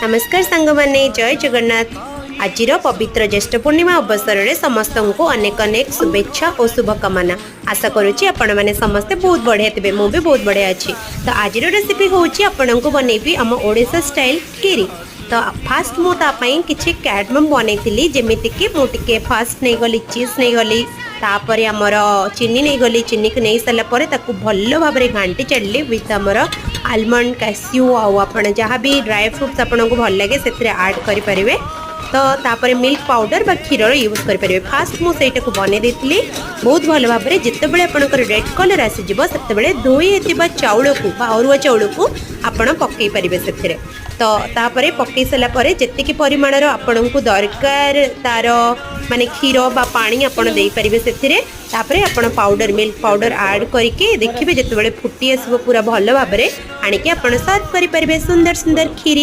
नमस्कार सांग माने जय जगन्नाथ। आज पवित्र ज्येष्ठ पूर्णिमा अवसर में समस्त को अनेक अनेक शुभेच्छा और शुभकामना। आशा करुच्ची आपण मैंने समस्ते बहुत बढ़िया थे, मुझे बहुत बढ़िया अच्छी। तो आज रेसिपी हूँ आपण को बनैबी आम ओडिशा स्टाइल खीरी। तो फास्ट मुझे किसी कैडमम बनई जमीक मुझे फास्ट नहीं गली चीज नहीं गली तापर आमर चीनी नहीं गली चीनी को नहीं सारापर भल भाव में घाटी चलि विथ आमर आलमंड कैस्यू आप जहाँ भी ड्राई फ्रुट्स आपन को भल लगे से ऐड करें। तो तापर मिल्क पाउडर बा क्षीर यूज करेंगे। फास्ट मुझे बन देती बहुत भल भाव में जितेबाला आपंकर रेड कलर आसीज से धोई चाउल को अरुआ चाउल को आपड़ पकई पारे से। तो तापर पकई सारापर जी परिमाणर आपण को दरकार तार माने क्षीर बा पानी आपड़ दे पारे से। आपड़ पाउडर मिल्क पाउडर ऐड करके देखिए जितेबाला फुटी आसो पूरा भल भाव में आणिकी आप सर्व करें। सुंदर सुंदर खीरी